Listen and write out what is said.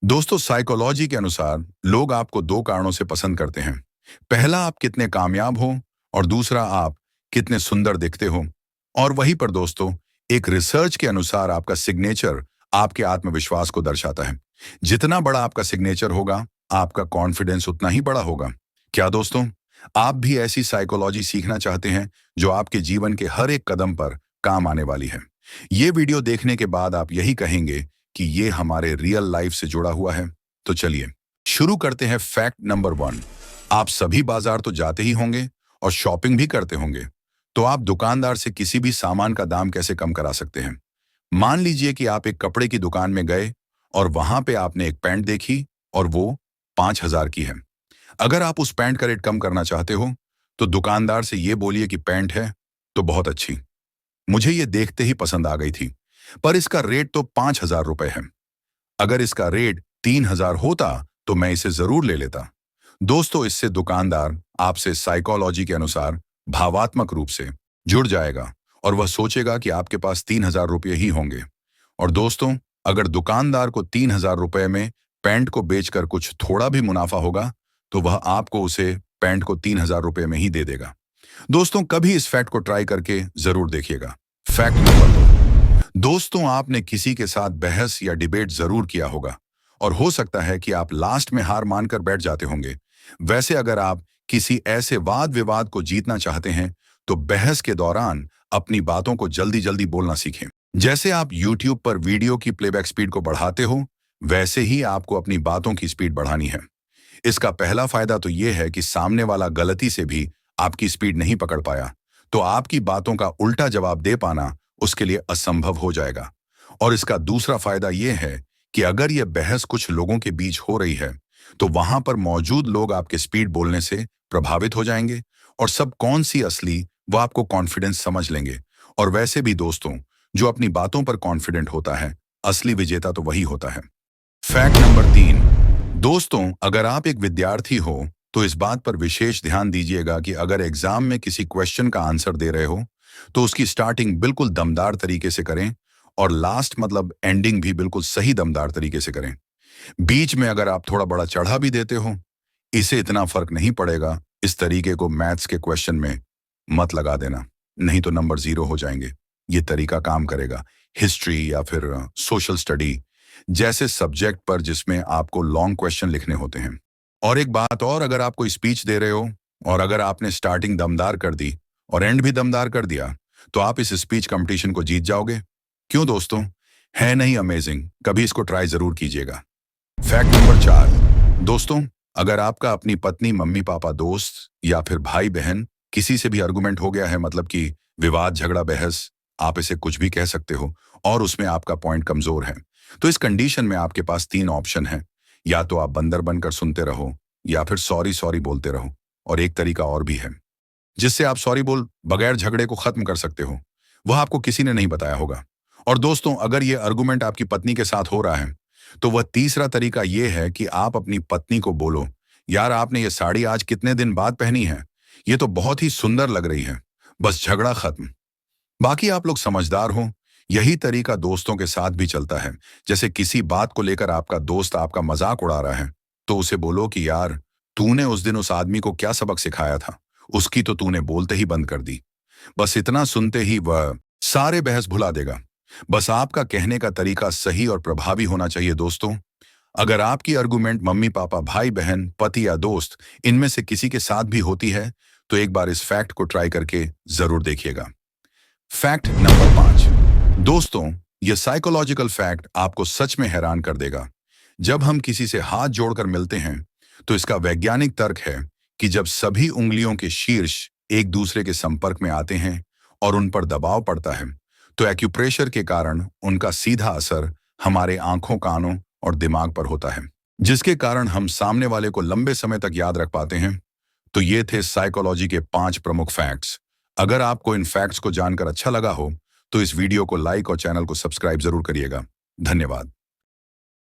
दोस्तों, साइकोलॉजी के अनुसार लोग आपको दो कारणों से पसंद करते हैं। पहला, आप कितने कामयाब हो, और दूसरा, आप कितने सुंदर दिखते हो। और वहीं पर दोस्तों, एक रिसर्च के अनुसार आपका सिग्नेचर आपके आत्मविश्वास को दर्शाता है। जितना बड़ा आपका सिग्नेचर होगा, आपका कॉन्फिडेंस उतना ही बड़ा होगा। क्या दोस्तों, आप भी ऐसी साइकोलॉजी सीखना चाहते हैं जो आपके जीवन के हर एक कदम पर काम आने वाली है? ये वीडियो देखने के बाद आप यही कहेंगे कि ये हमारे रियल लाइफ से जुड़ा हुआ है। तो चलिए शुरू करते हैं। Fact number 1। आप सभी बाजार तो जाते ही होंगे और शॉपिंग भी करते होंगे। तो आप दुकानदार से किसी भी सामान का दाम कैसे कम करा सकते हैं? मान लीजिए कि आप एक कपड़े की दुकान में गए और वहां पे आपने एक पैंट देखी और वो 5,000 की है। अगर आप उस पैंट का रेट कम करना चाहते हो तो दुकानदार से ये बोलिए कि पैंट है तो बहुत अच्छी, मुझे ये देखते ही पसंद आ गई थी, पर इसका रेट तो 5,000 रुपए है। अगर इसका रेट 3,000 होता तो मैं इसे जरूर ले लेता। दोस्तों, इससे दुकानदार आपसे साइकोलॉजी के अनुसार भावात्मक रूप से जुड़ जाएगा और वह सोचेगा कि आपके पास 3,000 रुपये ही होंगे। और दोस्तों, अगर दुकानदार को 3,000 रुपये में पैंट को बेचकर कुछ थोड़ा भी मुनाफा होगा तो वह आपको उसे पैंट को 3,000 रुपये में ही दे देगा। दोस्तों, कभी इस फैक्ट को ट्राई करके जरूर देखिएगा। Fact number 2। दोस्तों, आपने किसी के साथ बहस या डिबेट जरूर किया होगा और हो सकता है कि आप लास्ट में हार मानकर बैठ जाते होंगे। वैसे अगर आप किसी ऐसे वाद विवाद को जीतना चाहते हैं तो बहस के दौरान अपनी बातों को जल्दी जल्दी बोलना सीखें। जैसे आप YouTube पर वीडियो की प्लेबैक स्पीड को बढ़ाते हो, वैसे ही आपको अपनी बातों की स्पीड बढ़ानी है। इसका पहला फायदा तो यह है कि सामने वाला गलती से भी आपकी स्पीड नहीं पकड़ पाया तो आपकी बातों का उल्टा जवाब दे पाना उसके लिए असंभव हो जाएगा। और इसका दूसरा फायदा यह है कि अगर यह बहस कुछ लोगों के बीच हो रही है तो वहां पर मौजूद लोग आपके स्पीड बोलने से प्रभावित हो जाएंगे और सब कौन सी असली वो आपको कॉन्फिडेंस समझ लेंगे। और वैसे भी दोस्तों, जो अपनी बातों पर कॉन्फिडेंट होता है, असली विजेता तो वही होता है। Fact number 3। दोस्तों, अगर आप एक विद्यार्थी हो तो इस बात पर विशेष ध्यान दीजिएगा कि अगर एग्जाम में किसी क्वेश्चन का आंसर दे रहे हो तो उसकी स्टार्टिंग बिल्कुल दमदार तरीके से करें और लास्ट मतलब एंडिंग भी बिल्कुल सही दमदार तरीके से करें। बीच में अगर आप थोड़ा बड़ा चढ़ा भी देते हो, इसे इतना फर्क नहीं पड़ेगा। इस तरीके को मैथ्स के क्वेश्चन में मत लगा देना, नहीं तो नंबर 0 हो जाएंगे। ये तरीका काम करेगा हिस्ट्री या फिर सोशल स्टडी जैसे सब्जेक्ट पर जिसमें आपको लॉन्ग क्वेश्चन लिखने होते हैं। और एक बात और, अगर आप कोई स्पीच दे रहे हो और अगर आपने स्टार्टिंग दमदार कर दी और एंड भी दमदार कर दिया तो आप इस स्पीच कंपटीशन को जीत जाओगे। क्यों दोस्तों, है नहीं अमेजिंग? कभी इसको ट्राई जरूर कीजिएगा। Fact number 4। दोस्तों, अगर आपका अपनी पत्नी, मम्मी पापा, दोस्त या फिर भाई बहन किसी से भी आर्गुमेंट हो गया है, मतलब कि विवाद, झगड़ा, बहस, आप इसे कुछ भी कह सकते हो और उसमें आपका पॉइंट कमजोर है, तो इस कंडीशन में आपके पास 3 ऑप्शन है। या तो आप बंदर बनकर सुनते रहो, या फिर सॉरी सॉरी बोलते रहो, और एक तरीका और भी है जिससे आप सॉरी बोल बगैर झगड़े को खत्म कर सकते हो। वह आपको किसी ने नहीं बताया होगा। और दोस्तों, अगर यह आर्गुमेंट आपकी पत्नी के साथ हो रहा है तो वह तीसरा तरीका यह है कि आप अपनी पत्नी को बोलो, यार आपने ये साड़ी आज कितने दिन बाद पहनी है, ये तो बहुत ही सुंदर लग रही है। बस झगड़ा खत्म। बाकी आप लोग समझदार हो। यही तरीका दोस्तों के साथ भी चलता है। जैसे किसी बात को लेकर आपका दोस्त आपका मजाक उड़ा रहा है तो उसे बोलो कि यार, तूने उस दिन उस आदमी को क्या सबक सिखाया था, उसकी तो तूने बोलते ही बंद कर दी। बस इतना सुनते ही वह सारे बहस भुला देगा। बस आपका कहने का तरीका सही और प्रभावी होना चाहिए। दोस्तों, अगर आपकी आर्गुमेंट मम्मी पापा, भाई बहन, पति या दोस्त, इनमें से किसी के साथ भी होती है तो एक बार इस फैक्ट को ट्राई करके जरूर देखिएगा। Fact number 5। दोस्तों, यह साइकोलॉजिकल फैक्ट आपको सच में हैरान कर देगा। जब हम किसी से हाथ जोड़कर मिलते हैं तो इसका वैज्ञानिक तर्क है कि जब सभी उंगलियों के शीर्ष एक दूसरे के संपर्क में आते हैं और उन पर दबाव पड़ता है तो एक्यूप्रेशर के कारण उनका सीधा असर हमारे आंखों, कानों और दिमाग पर होता है, जिसके कारण हम सामने वाले को लंबे समय तक याद रख पाते हैं। तो ये थे साइकोलॉजी के 5 प्रमुख फैक्ट्स। अगर आपको इन फैक्ट्स को जानकर अच्छा लगा हो तो इस वीडियो को लाइक और चैनल को सब्सक्राइब जरूर करिएगा। धन्यवाद।